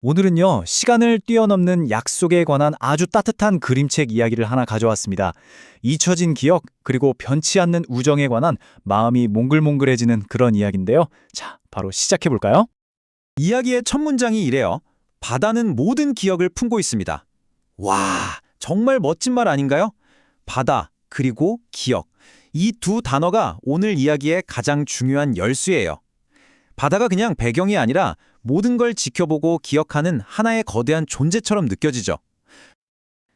오늘은요, 시간을 뛰어넘는 약속에 관한 아주 따뜻한 그림책 이야기를 하나 가져왔습니다. 잊혀진 기억, 그리고 변치 않는 우정에 관한 마음이 몽글몽글해지는 그런 이야기인데요. 자, 바로 시작해볼까요? 이야기의 첫 문장이 이래요. 바다는 모든 기억을 품고 있습니다. 와, 정말 멋진 말 아닌가요? 바다, 그리고 기억. 이 두 단어가 오늘 이야기의 가장 중요한 열쇠예요. 바다가 그냥 배경이 아니라 모든 걸 지켜보고 기억하는 하나의 거대한 존재처럼 느껴지죠.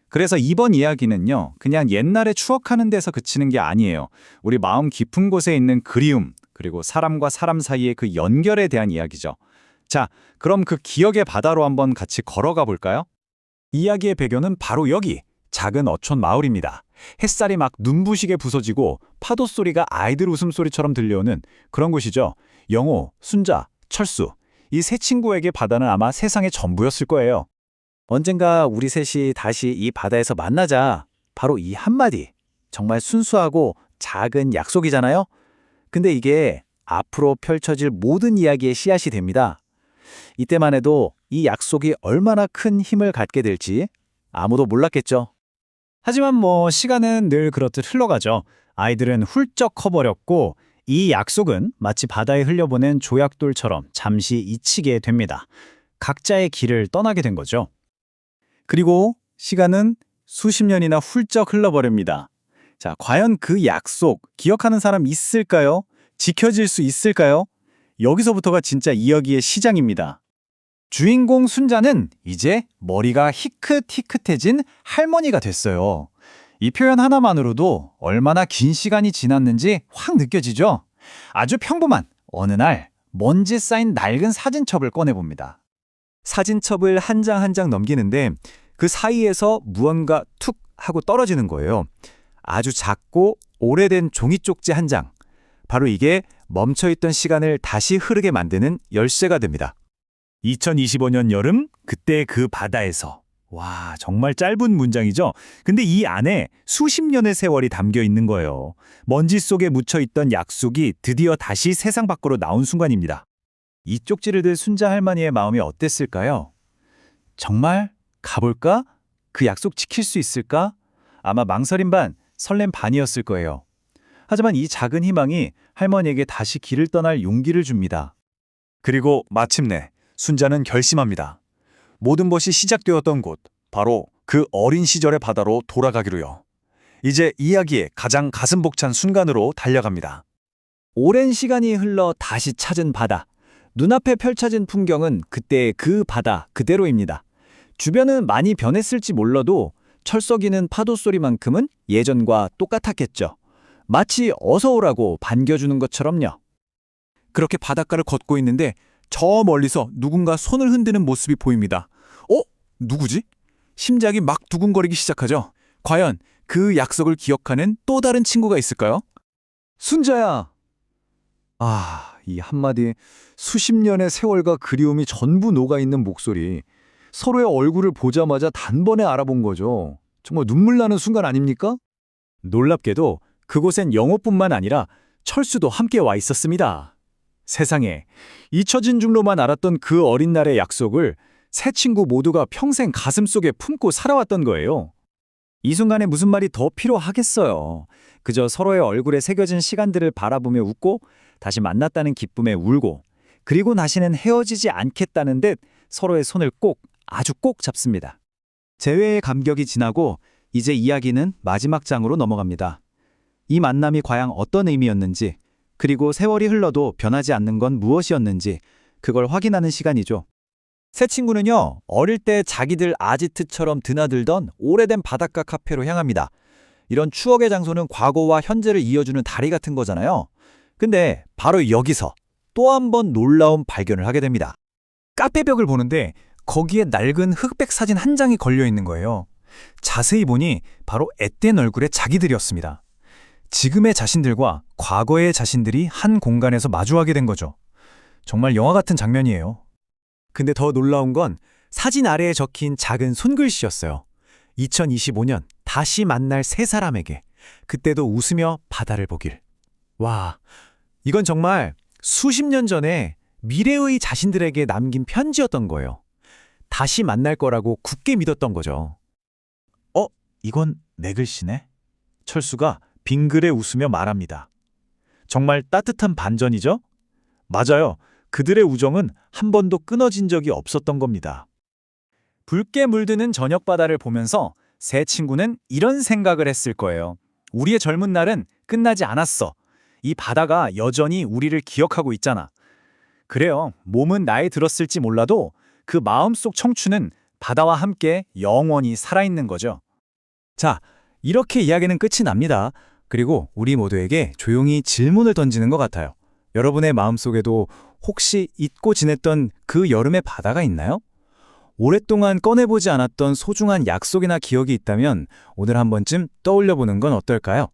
그래서 이번 이야기는요, 그냥 옛날에 추억하는 데서 그치는 게 아니에요. 우리 마음 깊은 곳에 있는 그리움, 그리고 사람과 사람 사이의 그 연결에 대한 이야기죠. 자, 그럼 그 기억의 바다로 한번 같이 걸어가 볼까요? 이야기의 배경은 바로 여기, 작은 어촌 마을입니다. 햇살이 막 눈부시게 부서지고 파도 소리가 아이들 웃음소리처럼 들려오는 그런 곳이죠. 영호, 순자, 철수. 이 세 친구에게 바다는 아마 세상의 전부였을 거예요. 언젠가 우리 셋이 다시 이 바다에서 만나자. 바로 이 한마디. 정말 순수하고 작은 약속이잖아요. 근데 이게 앞으로 펼쳐질 모든 이야기의 씨앗이 됩니다. 이때만 해도 이 약속이 얼마나 큰 힘을 갖게 될지 아무도 몰랐겠죠. 하지만 시간은 늘 그렇듯 흘러가죠. 아이들은 훌쩍 커버렸고 이 약속은 마치 바다에 흘려보낸 조약돌처럼 잠시 잊히게 됩니다. 각자의 길을 떠나게 된 거죠. 그리고 시간은 수십 년이나 훌쩍 흘러버립니다. 자, 과연 그 약속 기억하는 사람 있을까요? 지켜질 수 있을까요? 여기서부터가 진짜 이야기의 시작입니다. 주인공 순자는 이제 머리가 희끗희끗해진 할머니가 됐어요. 이 표현 하나만으로도 얼마나 긴 시간이 지났는지 확 느껴지죠? 아주 평범한 어느 날 먼지 쌓인 낡은 사진첩을 꺼내봅니다. 사진첩을 한 장 한 장 넘기는데 그 사이에서 무언가 툭 하고 떨어지는 거예요. 아주 작고 오래된 종이 쪽지 한 장. 바로 이게 멈춰있던 시간을 다시 흐르게 만드는 열쇠가 됩니다. 2025년 여름, 그때 그 바다에서. 와, 정말 짧은 문장이죠? 근데 이 안에 수십 년의 세월이 담겨 있는 거예요. 먼지 속에 묻혀있던 약속이 드디어 다시 세상 밖으로 나온 순간입니다. 이 쪽지를 든 순자 할머니의 마음이 어땠을까요? 정말 가볼까? 그 약속 지킬 수 있을까? 아마 망설임 반, 설렘 반이었을 거예요. 하지만 이 작은 희망이 할머니에게 다시 길을 떠날 용기를 줍니다. 그리고 마침내 순자는 결심합니다. 모든 것이 시작되었던 곳, 바로 그 어린 시절의 바다로 돌아가기로요. 이제 이야기의 가장 가슴 벅찬 순간으로 달려갑니다. 오랜 시간이 흘러 다시 찾은 바다. 눈앞에 펼쳐진 풍경은 그때의 그 바다 그대로입니다. 주변은 많이 변했을지 몰라도 철썩이는 파도 소리만큼은 예전과 똑같았겠죠. 마치 어서 오라고 반겨주는 것처럼요. 그렇게 바닷가를 걷고 있는데 저 멀리서 누군가 손을 흔드는 모습이 보입니다. 누구지? 심장이 막 두근거리기 시작하죠. 과연 그 약속을 기억하는 또 다른 친구가 있을까요? 순자야! 이 한마디 수십 년의 세월과 그리움이 전부 녹아있는 목소리. 서로의 얼굴을 보자마자 단번에 알아본 거죠. 정말 눈물 나는 순간 아닙니까? 놀랍게도 그곳엔 영호뿐만 아니라 철수도 함께 와 있었습니다. 세상에, 잊혀진 줄로만 알았던 그 어린 날의 약속을 세 친구 모두가 평생 가슴속에 품고 살아왔던 거예요. 이 순간에 무슨 말이 더 필요하겠어요. 그저 서로의 얼굴에 새겨진 시간들을 바라보며 웃고 다시 만났다는 기쁨에 울고 그리고 다시는 헤어지지 않겠다는 듯 서로의 손을 꼭 아주 꼭 잡습니다. 재회의 감격이 지나고 이제 이야기는 마지막 장으로 넘어갑니다. 이 만남이 과연 어떤 의미였는지 그리고 세월이 흘러도 변하지 않는 건 무엇이었는지 그걸 확인하는 시간이죠. 세 친구는요, 어릴 때 자기들 아지트처럼 드나들던 오래된 바닷가 카페로 향합니다. 이런 추억의 장소는 과거와 현재를 이어주는 다리 같은 거잖아요. 근데 바로 여기서 또 한 번 놀라운 발견을 하게 됩니다. 카페 벽을 보는데 거기에 낡은 흑백 사진 한 장이 걸려 있는 거예요. 자세히 보니 바로 앳된 얼굴의 자기들이었습니다. 지금의 자신들과 과거의 자신들이 한 공간에서 마주하게 된 거죠. 정말 영화 같은 장면이에요. 근데 더 놀라운 건 사진 아래에 적힌 작은 손글씨였어요. 2025년 다시 만날 세 사람에게 그때도 웃으며 바다를 보길. 와, 이건 정말 수십 년 전에 미래의 자신들에게 남긴 편지였던 거예요. 다시 만날 거라고 굳게 믿었던 거죠. 이건 내 글씨네. 철수가 빙그레 웃으며 말합니다. 정말 따뜻한 반전이죠? 맞아요. 그들의 우정은 한 번도 끊어진 적이 없었던 겁니다. 붉게 물드는 저녁바다를 보면서 세 친구는 이런 생각을 했을 거예요. 우리의 젊은 날은 끝나지 않았어. 이 바다가 여전히 우리를 기억하고 있잖아. 그래요. 몸은 나이 들었을지 몰라도 그 마음속 청춘은 바다와 함께 영원히 살아있는 거죠. 자, 이렇게 이야기는 끝이 납니다. 그리고 우리 모두에게 조용히 질문을 던지는 것 같아요. 여러분의 마음속에도 혹시 잊고 지냈던 그 여름의 바다가 있나요? 오랫동안 꺼내보지 않았던 소중한 약속이나 기억이 있다면 오늘 한 번쯤 떠올려 보는 건 어떨까요?